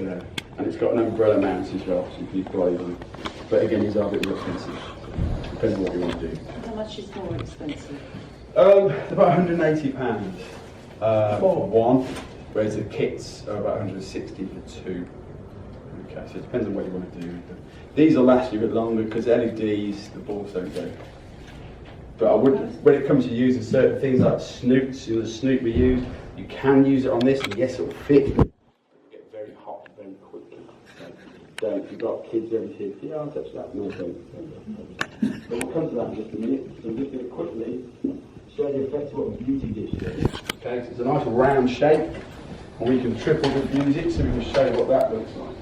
Whatever. And it's got an umbrella mount as well, so you can deploy them. But again, these are a bit more expensive. Depends on what you want to do. How much is more expensive? About £180 for one, whereas the kits are about £160 for two. Okay, so it depends on what you want to do with them. These will last you a bit longer because LEDs, the balls don't go. But I would, when it comes to using certain things like snoots, the snoot we use, you can use it on this, and yes, it'll fit. But it'll get very hot very quickly. So don't. If you've got kids over here, yeah, I'll touch that. No, don't. But we'll come to that in just a minute. So I'm just going to quickly show the effect of what the beauty dish is. Okay, so it's a nice round shape, and we can triple diffuse it, so we can show you what that looks like.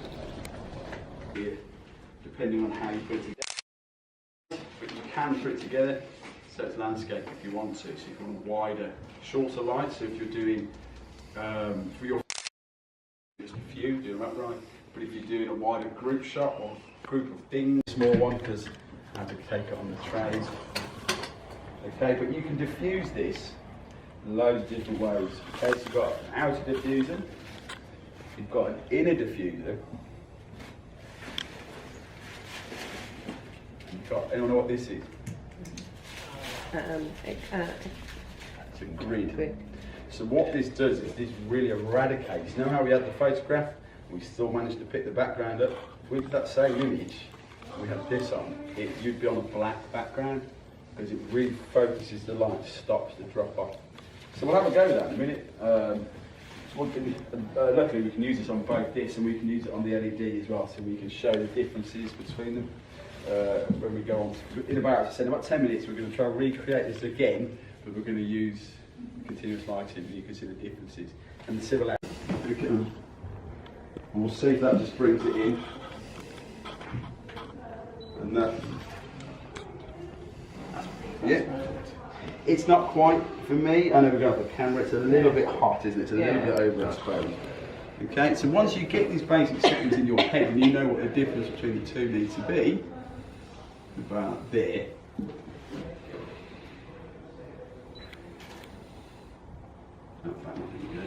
Here, depending on how you put it together. But you can put it together. So it's landscape if you want to. So if you want a wider, shorter light. So if you're doing for your just a few, do them upright. But if you're doing a wider group shot or group of things, small one because I have to take it on the trays. Okay, but you can diffuse this in loads of different ways. Okay, so you've got an outer diffuser, you've got an inner diffuser. You've got, anyone know what this is? It's a grid. So what this does is this really eradicates. You know how we had the photograph? We still managed to pick the background up. With that same image, we have this on. You'd be on a black background because it really focuses the light, stops the drop off. So we'll have a go with that in a minute. Luckily we can use this on both this and we can use it on the LED as well, so we can show the differences between them. When we go on, in about 10 minutes, we're going to try and recreate this again, but we're going to use continuous lighting, and you can see the differences. And the civil light. Okay. And we'll see if that just brings it in. And that, yeah. It's not quite, for me, I know we're going to the camera, it's a little bit hot, isn't it? It's a little bit overexposed. Okay, so once you get these basic settings in your head and you know what the difference between the two needs to be, about there. Oh, that one, there you go.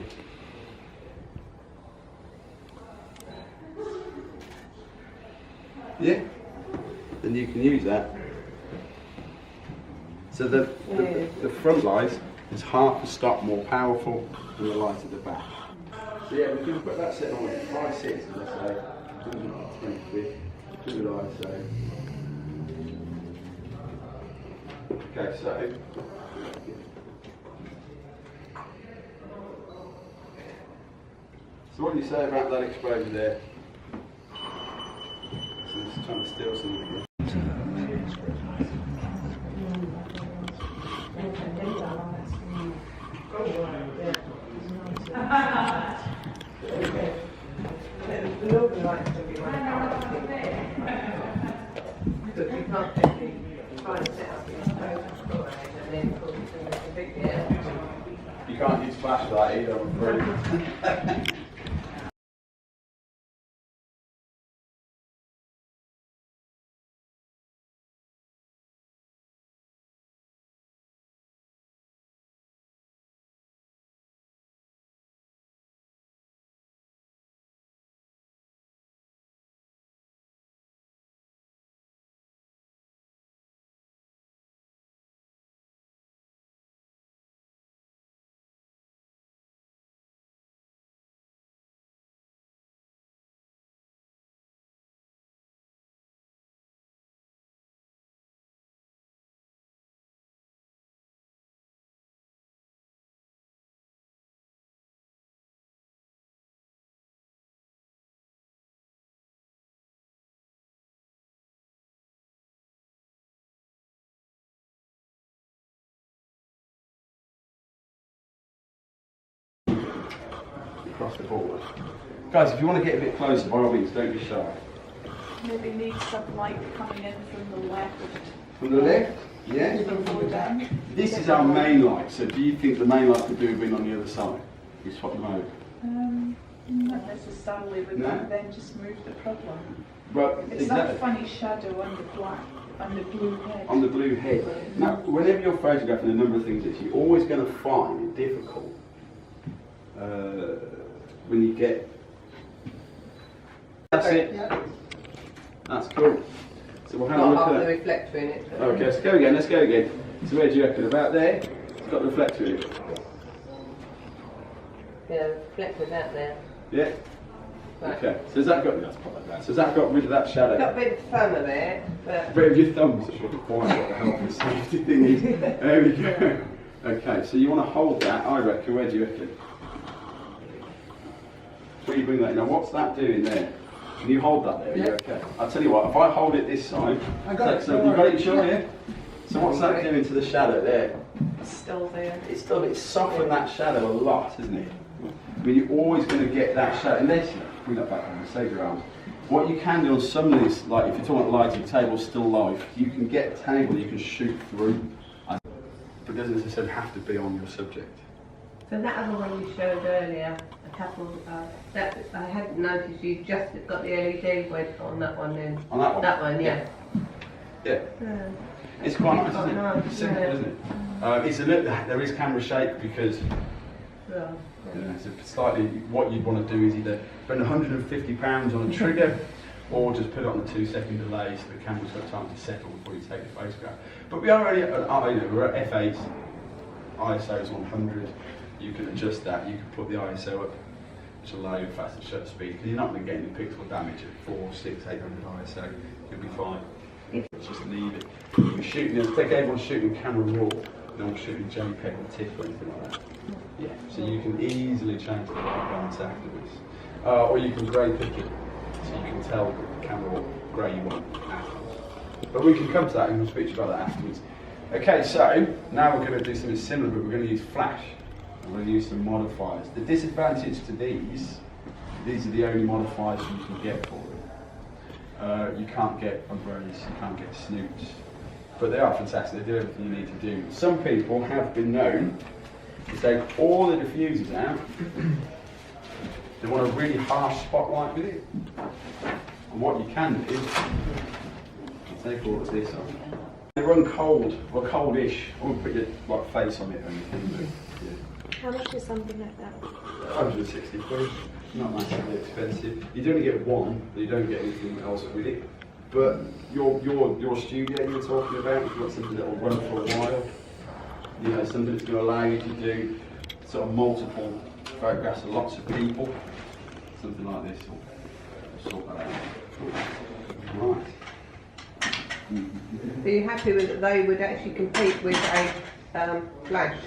Yeah, then you can use that. So the front light is half a stop more powerful than the light at the back. So yeah, we're going to put that set on at 5.6, let's say, 220 quid, I'd say. Okay, so what do you say about that exposure there? So just trying to steal something here. You can't use flashlight either, I'm afraid. Across the board. Guys, if you want to get a bit closer, by all means, don't be shy. Maybe need some light coming in from the left. From the left? Yeah. This is our main light, so do you think the main light could do with being on the other side? We swap them over. Not necessarily, but then just move the problem. Right, it's exactly. That funny shadow on the black, on the blue head. On the blue head. Now, whenever you're photographing a number of things, you're always going to find it difficult when you get That's it. Yeah. That's cool. So we'll have a Not look half at the that. reflector in it. Okay, let's go again, let's go again. So where do you reckon? About there? It's got a reflector in it. Yeah, the reflector's out there. Yeah? Right. Okay, so has that got, that's probably that. So has that got rid of that shadow? Got a bit of fun of it, but Bit of your thumbs, that's what what the health and safety thing is. There we go. Okay, so you want to hold that, I reckon. Where do you reckon? Where you bring that in? Now what's that doing there? Can you hold that there? Yeah. Yeah. Okay. I'll tell you what, if I hold it this side, I got it. so you got it, sure, yeah? So what's that doing to the shadow there? It's still there. It's softened that shadow a lot, isn't it? I mean, you're always going to get that shadow, unless you bring that back on, save your arms. What you can do on some of these, like if you're talking about lighting, table's still live, you can get a table you can shoot through, but it doesn't necessarily have to be on your subject. so that other one you showed earlier, a couple that I hadn't noticed you just got the LED went on that one then. On that one? That one, yeah. Yeah. Yeah. It's quite nice, Quite isn't it? nice, It's simple, yeah. isn't it? It's a little, there is camera shake because Yeah. it's slightly, what you'd want to do is either spend £150 on a trigger or just put it on the 2-second delay so the camera's got time to settle before you take the photograph. But we are already at, we're at f8, ISO is 100, you can adjust that, you can put the ISO up, which will allow you faster shutter speed, because you're not going to get any pixel damage at 400, 600, 800 ISO, you'll be fine. Just leave it. You're shooting, it's like everyone's shooting camera raw, no one's shooting JPEG or TIFF or anything like that. Yeah, so you can easily change the white balance afterwards. Or you can grey pick it, so you can tell the camera what grey you want afterwards. But we can come to that and we'll speak to you about that afterwards. Okay, so now we're going to do something similar, but we're going to use flash. We're going to use some modifiers. The disadvantage to these are the only modifiers you can get for it. You can't get umbrellas, you can't get snoops, but they are fantastic, they do everything you need to do. Some people have been known to take all the diffusers out, they want a really harsh spotlight with it, and what you can do is take all of this off. They run cold, or coldish, I won't put your face on it or anything, but yeah. How much is something like that? 160 quid, not massively expensive. You only get one, but you don't get anything else with it. But your studio you were talking about, you've got something that will run for a while. You know, something that's going to allow you to do sort of multiple photographs of lots of people. Something like this will sort that out. Right. So you're happy with that they would actually compete with a flash?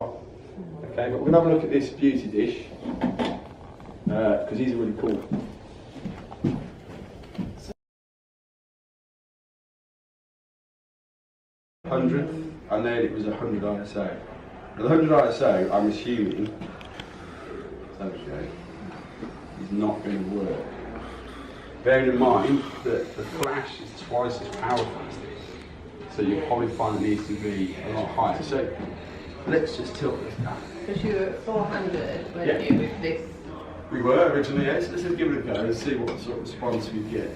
Okay, but we're going to have a look at this beauty dish, because these are really cool. And then it was 100 ISO. Now the 100 ISO, I'm assuming, is not going to work. Bearing in mind that the flash is twice as powerful as this, so you'll probably find it needs to be a lot higher. So let's just tilt this down. Because you were at 400, weren't Yeah. you, with this? We were originally, yes. Let's just give it a go and see what sort of response we get.